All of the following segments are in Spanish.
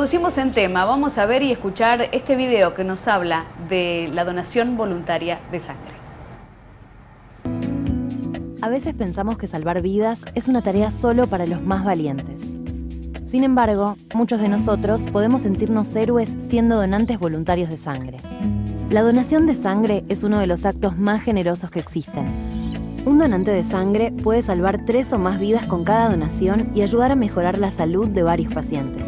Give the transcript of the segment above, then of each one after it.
Introducimos en tema, vamos a ver y escuchar este video que nos habla de la donación voluntaria de sangre. A veces pensamos que salvar vidas es una tarea solo para los más valientes. Sin embargo, muchos de nosotros podemos sentirnos héroes siendo donantes voluntarios de sangre. La donación de sangre es uno de los actos más generosos que existen. Un donante de sangre puede salvar 3 o más vidas con cada donación y ayudar a mejorar la salud de varios pacientes.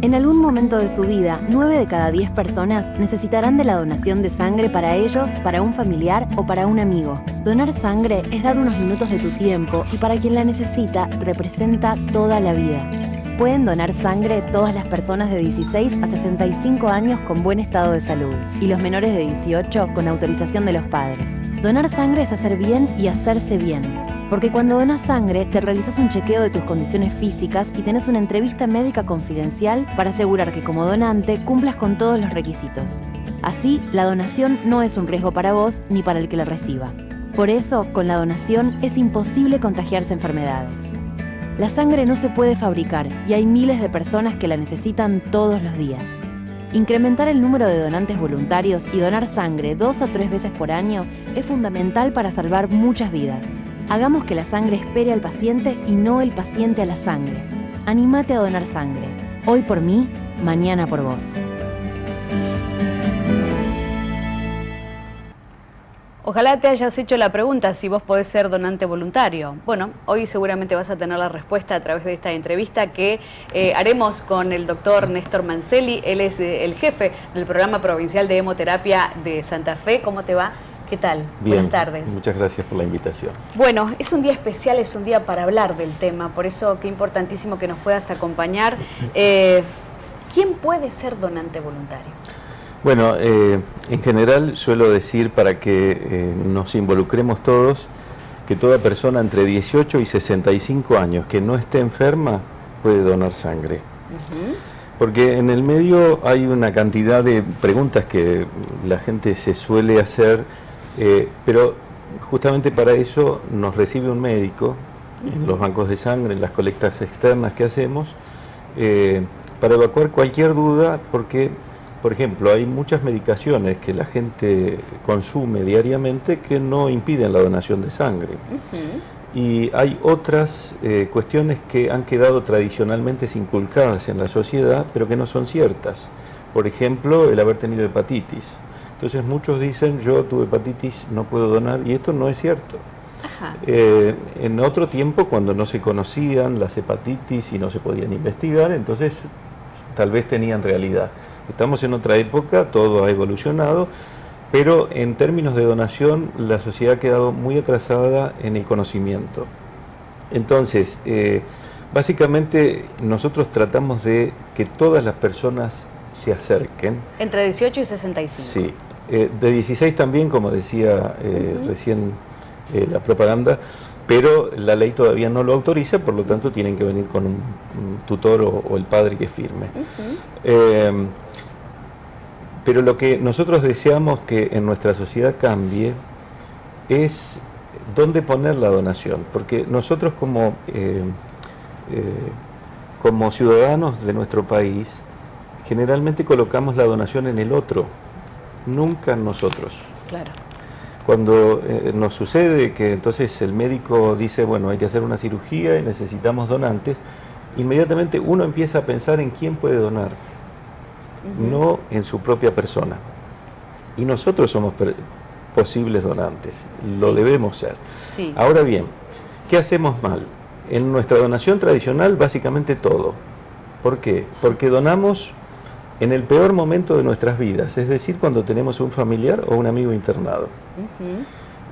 En algún momento de su vida, 9 de cada 10 personas necesitarán de la donación de sangre para ellos, para un familiar o para un amigo. Donar sangre es dar unos minutos de tu tiempo y para quien la necesita, representa toda la vida. Pueden donar sangre todas las personas de 16 a 65 años con buen estado de salud y los menores de 18 con autorización de los padres. Donar sangre es hacer bien y hacerse bien. Porque cuando donas sangre, te realizas un chequeo de tus condiciones físicas y tenés una entrevista médica confidencial para asegurar que como donante cumplas con todos los requisitos. Así, la donación no es un riesgo para vos ni para el que la reciba. Por eso, con la donación es imposible contagiarse enfermedades. La sangre no se puede fabricar y hay miles de personas que la necesitan todos los días. Incrementar el número de donantes voluntarios y donar sangre 2 o 3 veces por año es fundamental para salvar muchas vidas. Hagamos que la sangre espere al paciente y no el paciente a la sangre. Anímate a donar sangre. Hoy por mí, mañana por vos. Ojalá te hayas hecho la pregunta si vos podés ser donante voluntario. Bueno, hoy seguramente vas a tener la respuesta a través de esta entrevista que haremos con el doctor Néstor Mancelli. Él es el jefe del Programa Provincial de Hemoterapia de Santa Fe. ¿Cómo te va? ¿Qué tal? Bien, buenas tardes. Muchas gracias por la invitación. Bueno, es un día especial, es un día para hablar del tema, por eso qué importantísimo que nos puedas acompañar. ¿Quién puede ser donante voluntario? Bueno, en general suelo decir para que nos involucremos todos, que toda persona entre 18 y 65 años que no esté enferma puede donar sangre. Porque en el medio hay una cantidad de preguntas que la gente se suele hacer, pero justamente para eso nos recibe un médico en los bancos de sangre, en las colectas externas que hacemos, para evacuar cualquier duda, porque, por ejemplo, hay muchas medicaciones que la gente consume diariamente que no impiden la donación de sangre. Y hay otras cuestiones que han quedado tradicionalmente inculcadas en la sociedad, pero que no son ciertas. Por ejemplo, el haber tenido hepatitis. Entonces muchos dicen, yo tuve hepatitis, no puedo donar, y esto no es cierto. En otro tiempo, cuando no se conocían las hepatitis y no se podían investigar, entonces tal vez tenían realidad. Estamos en otra época, todo ha evolucionado, pero en términos de donación la sociedad ha quedado muy atrasada en el conocimiento. Entonces, básicamente nosotros tratamos de que todas las personas se acerquen. Entre 18 y 65. Sí, de 16 también, como decía recién la propaganda, pero la ley todavía no lo autoriza, por lo tanto tienen que venir con un tutor o el padre que firme. Pero lo que nosotros deseamos que en nuestra sociedad cambie es dónde poner la donación, porque nosotros como ciudadanos de nuestro país generalmente colocamos la donación en el otro, nunca en nosotros. Claro. Cuando nos sucede que entonces el médico dice, bueno, hay que hacer una cirugía y necesitamos donantes, inmediatamente uno empieza a pensar en quién puede donar. No en su propia persona. Y nosotros somos posibles donantes, lo debemos ser. Sí. Ahora bien, ¿qué hacemos mal? En nuestra donación tradicional, básicamente todo. ¿Por qué? Porque donamos en el peor momento de nuestras vidas, es decir, cuando tenemos un familiar o un amigo internado.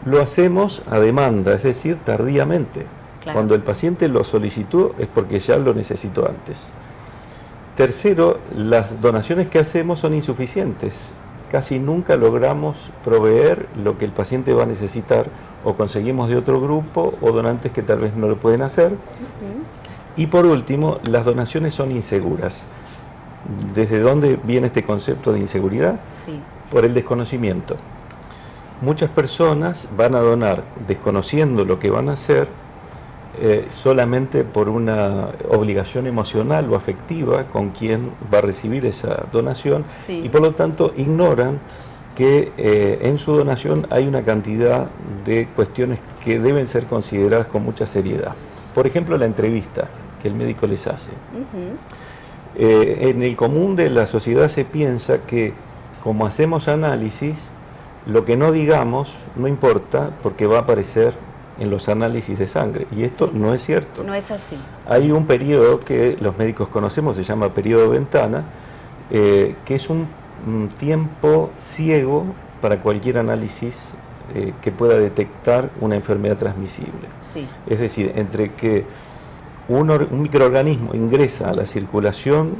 Lo hacemos a demanda, es decir, tardíamente. Claro. Cuando el paciente lo solicitó es porque ya lo necesitó antes. Tercero, las donaciones que hacemos son insuficientes. Casi nunca logramos proveer lo que el paciente va a necesitar, o conseguimos de otro grupo o donantes que tal vez no lo pueden hacer. Y por último, las donaciones son inseguras. ¿Desde dónde viene este concepto de inseguridad? Sí. Por el desconocimiento. Muchas personas van a donar desconociendo lo que van a hacer solamente por una obligación emocional o afectiva con quien va a recibir esa donación, Sí. y por lo tanto ignoran que en su donación hay una cantidad de cuestiones que deben ser consideradas con mucha seriedad. Por ejemplo, la entrevista que el médico les hace. En el común de la sociedad se piensa que como hacemos análisis, lo que no digamos no importa porque va a aparecer en los análisis de sangre, y esto Sí. no es cierto. No es así. Hay un periodo que los médicos conocemos, se llama periodo ventana, que es un tiempo ciego para cualquier análisis que pueda detectar una enfermedad transmisible. Sí. Es decir, entre que un microorganismo ingresa a la circulación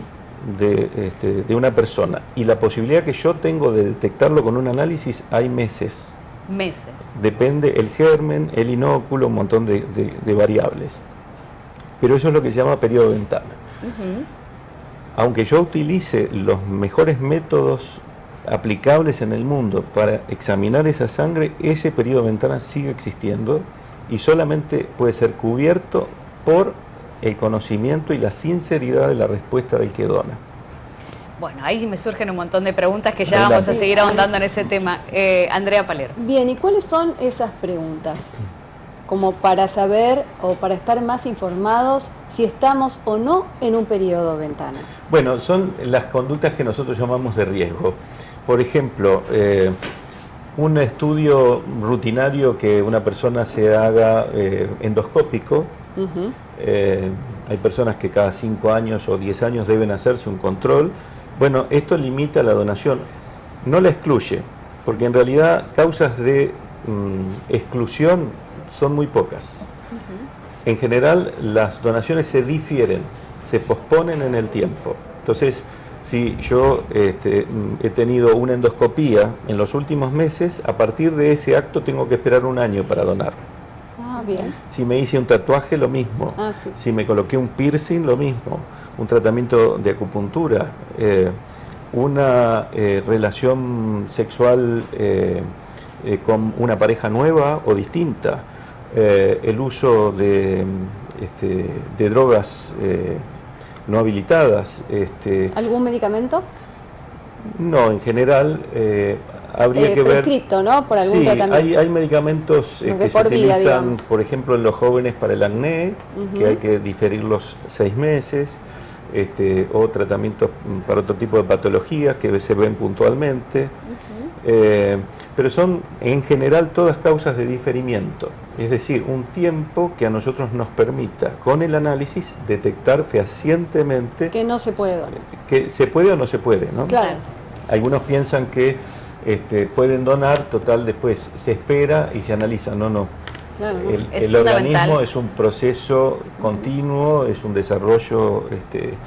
de una persona y la posibilidad que yo tengo de detectarlo con un análisis, hay meses. Meses. Depende el germen, el inóculo, un montón de variables. Pero eso es lo que se llama periodo ventana. Aunque yo utilice los mejores métodos aplicables en el mundo para examinar esa sangre, ese periodo ventana sigue existiendo y solamente puede ser cubierto por el conocimiento y la sinceridad de la respuesta del que dona. Bueno, ahí me surgen un montón de preguntas que ya Adelante. vamos a seguir ahondando en ese tema. Andrea Paler. Bien, ¿y cuáles son esas preguntas? Como para saber o para estar más informados si estamos o no en un periodo ventana. Bueno, son las conductas que nosotros llamamos de riesgo. Por ejemplo, un estudio rutinario que una persona se haga endoscópico. Hay personas que cada 5 años o 10 años deben hacerse un control. Bueno, esto limita la donación, no la excluye, porque en realidad causas de exclusión son muy pocas. En general, las donaciones se difieren, se posponen en el tiempo. Entonces, si yo he tenido una endoscopía en los últimos meses, a partir de ese acto tengo que esperar un año para donar. Ah, bien. Si me hice un tatuaje, lo mismo. Ah, sí. Si me coloqué un piercing, lo mismo. Un tratamiento de acupuntura, una relación sexual con una pareja nueva o distinta, el uso de drogas no habilitadas. ¿Algún medicamento? No, en general habría que ver... Prescripto, ¿no? Por algún Sí, tratamiento. hay medicamentos Los de que se por vida, utilizan, digamos. por ejemplo, en los jóvenes para el acné, que hay que diferirlos 6 meses, o tratamientos para otro tipo de patologías que se ven puntualmente. Pero son en general todas causas de diferimiento, es decir, un tiempo que a nosotros nos permita con el análisis detectar fehacientemente Que no se puede donar. que se puede o no se puede, ¿no? Claro. Algunos piensan que pueden donar, total, después se espera y se analiza. No. Claro, ¿no? Es El organismo fundamental. es un proceso continuo, es un desarrollo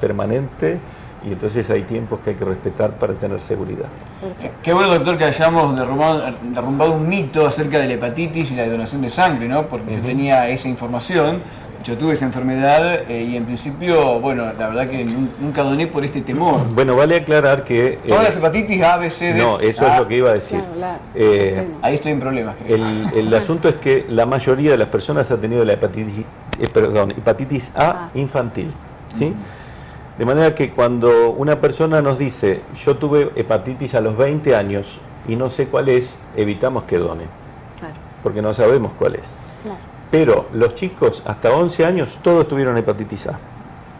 permanente, y entonces hay tiempos que hay que respetar para tener seguridad. Perfecto. Qué bueno, doctor, que hayamos derrumbado un mito acerca de la hepatitis y la donación de sangre, ¿no? Porque yo tenía esa información, yo tuve esa enfermedad y en principio, bueno, la verdad que nunca doné por este temor. Bueno, vale aclarar que... Todas las hepatitis A, B, C, D... no, eso es lo que iba a decir. Claro, Ahí estoy en problemas, creo. El asunto es que la mayoría de las personas ha tenido la hepatitis A infantil, ¿sí? De manera que cuando una persona nos dice, yo tuve hepatitis a los 20 años y no sé cuál es, evitamos que done, Claro. porque no sabemos cuál es. Claro. Pero los chicos hasta 11 años todos tuvieron hepatitis A.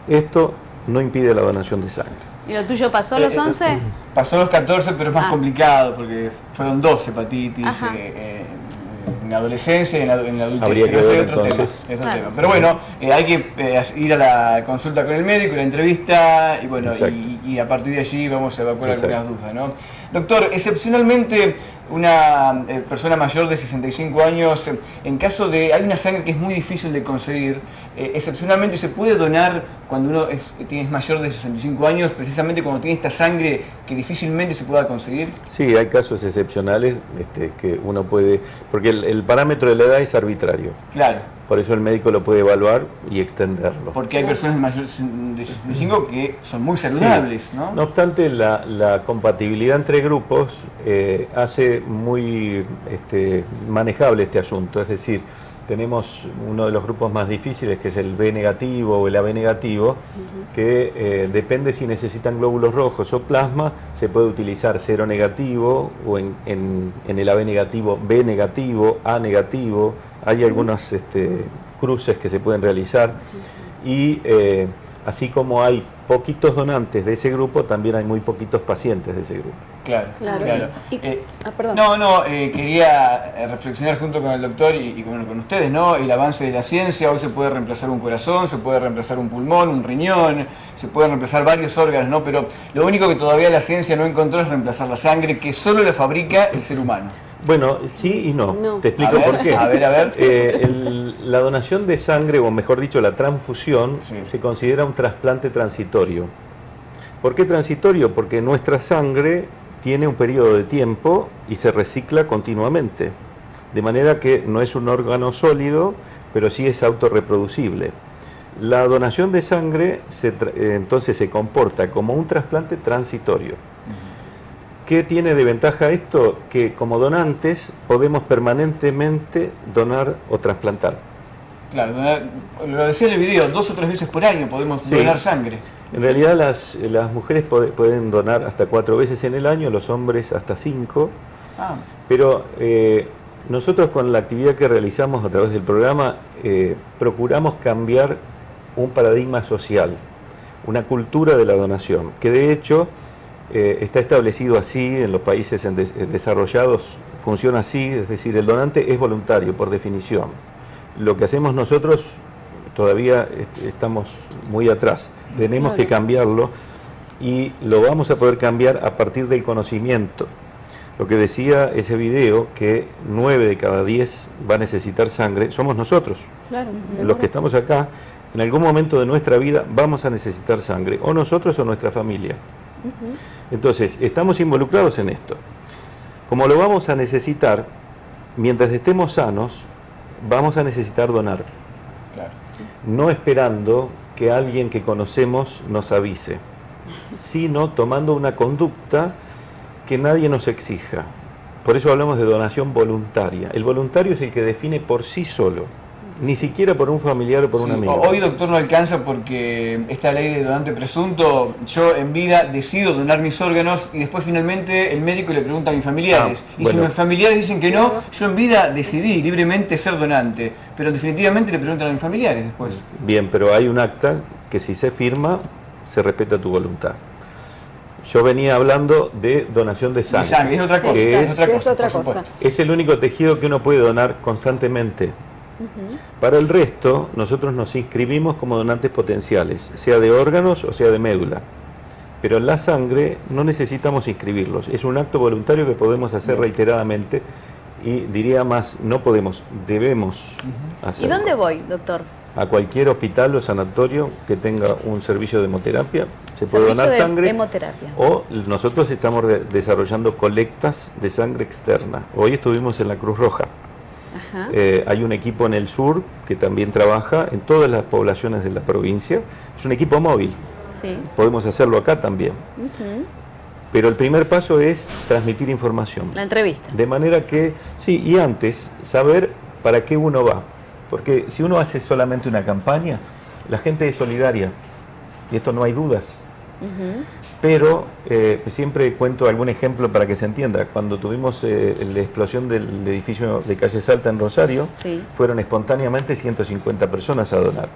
Esto no impide la donación de sangre. ¿Y lo tuyo pasó a los 11? Pasó a los 14, pero es más Ah. complicado porque fueron 2 hepatitis Ajá. en la adolescencia y en la adultez. Habría que pero ese ver, es otro entonces. tema, es otro Claro. tema. Pero bueno, hay que ir a la consulta con el médico, la entrevista y bueno, Exacto. y a partir de allí vamos a evacuar Exacto. algunas dudas, ¿no? Doctor, excepcionalmente una persona mayor de 65 años, en caso de, hay una sangre que es muy difícil de conseguir, excepcionalmente se puede donar cuando uno es mayor de 65 años, precisamente cuando tiene esta sangre que difícilmente se pueda conseguir. Sí, hay casos excepcionales que uno puede, porque el parámetro de la edad es arbitrario, Claro, por eso el médico lo puede evaluar y extenderlo. porque hay personas de 65 que son muy saludables, Sí. ¿no? No obstante, la compatibilidad entre grupos hace muy manejable este asunto, es decir, tenemos uno de los grupos más difíciles, que es el B negativo o el AB negativo, que depende si necesitan glóbulos rojos o plasma, se puede utilizar cero negativo o en el AB negativo, B negativo, A negativo. Hay algunos cruces que se pueden realizar y así como hay poquitos donantes de ese grupo, también hay muy poquitos pacientes de ese grupo. Claro, Claro. claro. Perdón. Quería reflexionar junto con el doctor y con ustedes, ¿no? El avance de la ciencia. Hoy se puede reemplazar un corazón, se puede reemplazar un pulmón, un riñón, se pueden reemplazar varios órganos, ¿no? Pero lo único que todavía la ciencia no encontró es reemplazar la sangre, que solo la fabrica el ser humano. Bueno, sí y no. No. Te explico A ver, por qué. a ver. La donación de sangre, o mejor dicho, la transfusión, Sí. se considera un trasplante transitorio. ¿Por qué transitorio? Porque nuestra sangre tiene un periodo de tiempo y se recicla continuamente. De manera que no es un órgano sólido, pero sí es autorreproducible. La donación de sangre entonces se comporta como un trasplante transitorio. ¿Qué tiene de ventaja esto? Que como donantes podemos permanentemente donar o trasplantar. Claro, lo decía en el video, 2 o 3 veces por año podemos Sí. donar sangre. En realidad las mujeres pueden donar hasta 4 veces en el año, los hombres hasta 5, Ah, pero nosotros con la actividad que realizamos a través del programa procuramos cambiar un paradigma social, una cultura de la donación, que de hecho está establecido así en los países desarrollados, funciona así, es decir, el donante es voluntario por definición. Lo que hacemos nosotros todavía estamos muy atrás, tenemos que cambiarlo y lo vamos a poder cambiar a partir del conocimiento. Lo que decía ese video, que 9 de cada 10 va a necesitar sangre, somos nosotros, Claro, los que estamos acá. En algún momento de nuestra vida vamos a necesitar sangre, o nosotros o nuestra familia. Entonces, estamos involucrados en esto. Como lo vamos a necesitar, mientras estemos sanos, vamos a necesitar donar. claro. No esperando que alguien que conocemos nos avise, sino tomando una conducta que nadie nos exija. Por eso hablamos de donación voluntaria. El voluntario es el que define por sí solo, ni siquiera por un familiar o por un Sí, amigo. hoy, doctor, no alcanza porque esta ley de donante presunto, yo en vida decido donar mis órganos y después finalmente el médico le pregunta a mis familiares. Y bueno. si mis familiares dicen que no, yo en vida decidí libremente ser donante, pero definitivamente le preguntan a mis familiares después. Bien, pero hay un acta que si se firma, se respeta tu voluntad. Yo venía hablando de donación de sangre. De sangre, es otra cosa. que Es otra por cosa. supuesto. Es el único tejido que uno puede donar constantemente. Para el resto, nosotros nos inscribimos como donantes potenciales, sea de órganos o sea de médula. Pero en la sangre no necesitamos inscribirlos. Es un acto voluntario que podemos hacer reiteradamente y diría más, no podemos, debemos ¿Y hacerlo. dónde voy, doctor? A cualquier hospital o sanatorio que tenga un servicio de hemoterapia, se puede Servicio donar de sangre. hemoterapia. O nosotros estamos desarrollando colectas de sangre externa. Hoy estuvimos en la Cruz Roja. Ajá. Hay un equipo en el sur que también trabaja en todas las poblaciones de la provincia. Es un equipo móvil. Sí. Podemos hacerlo acá también. Ujú. Pero el primer paso es transmitir información. La entrevista. De manera que, sí, y antes, saber para qué uno va. Porque si uno hace solamente una campaña, la gente es solidaria. Y esto no hay dudas. Ujú. Pero siempre cuento algún ejemplo para que se entienda. Cuando tuvimos la explosión del edificio de Calle Salta en Rosario, Sí. fueron espontáneamente 150 personas a donar.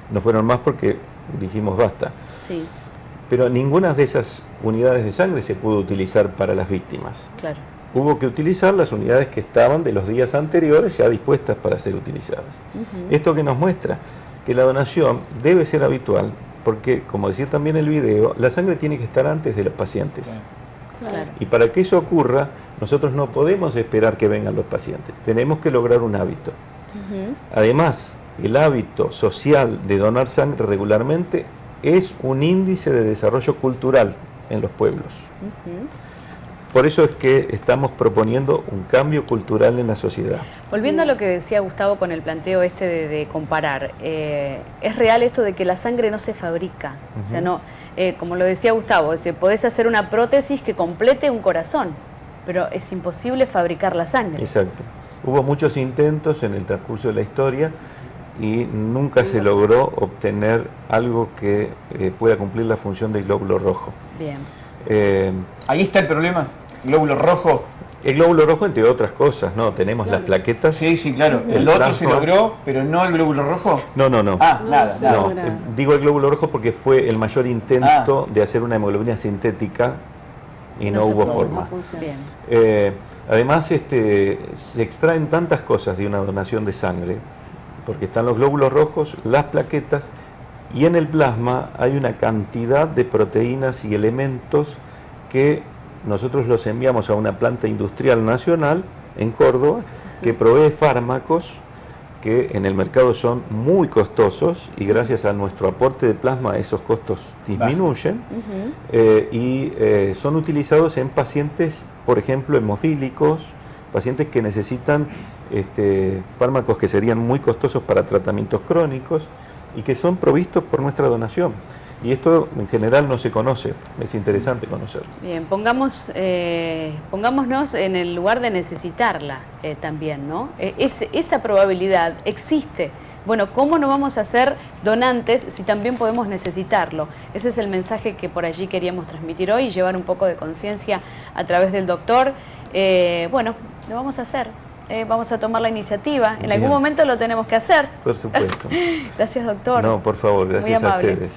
No fueron más porque dijimos basta. Sí, Pero ninguna de esas unidades de sangre se pudo utilizar para las víctimas. claro. Hubo que utilizar las unidades que estaban de los días anteriores ya dispuestas para ser utilizadas. Esto que nos muestra que la donación debe ser habitual porque, como decía también el video, la sangre tiene que estar antes de los pacientes. Claro. Y para que eso ocurra, nosotros no podemos esperar que vengan los pacientes. Tenemos que lograr un hábito. Además, el hábito social de donar sangre regularmente es un índice de desarrollo cultural en los pueblos. Por eso es que estamos proponiendo un cambio cultural en la sociedad. Volviendo a lo que decía Gustavo con el planteo este de comparar, es real esto de que la sangre no se fabrica. O sea, no, como lo decía Gustavo, podés hacer una prótesis que complete un corazón, pero es imposible fabricar la sangre. Exacto. Hubo muchos intentos en el transcurso de la historia y nunca se logró obtener algo que pueda cumplir la función del glóbulo rojo. Bien. Ahí está el problema, glóbulo rojo. El glóbulo rojo, entre otras cosas, ¿no? Tenemos las plaquetas. Sí, sí, claro. El El otro se plasma. logró, pero no el glóbulo rojo. No. Ah, No, nada, sí. nada. No, Ahora. digo el glóbulo rojo porque fue el mayor intento de hacer una hemoglobina sintética y no se hubo pudo, forma. no funciona. Bien. Además, se extraen tantas cosas de una donación de sangre, porque están los glóbulos rojos, las plaquetas, y en el plasma hay una cantidad de proteínas y elementos que nosotros los enviamos a una planta industrial nacional en Córdoba, que provee fármacos que en el mercado son muy costosos y gracias a nuestro aporte de plasma esos costos disminuyen y son utilizados en pacientes, por ejemplo, hemofílicos, pacientes que necesitan fármacos que serían muy costosos para tratamientos crónicos y que son provistos por nuestra donación. Y esto en general no se conoce, es interesante conocerlo. Bien, pongámonos en el lugar de necesitarla también, ¿no? Esa probabilidad existe. Bueno, ¿cómo no vamos a ser donantes si también podemos necesitarlo? Ese es el mensaje que por allí queríamos transmitir hoy y llevar un poco de conciencia a través del doctor. Bueno, lo vamos a hacer. Vamos a tomar la iniciativa. En algún Bien. momento lo tenemos que hacer. Por supuesto. Gracias, doctor. No, por favor, Muy gracias a amable. ustedes.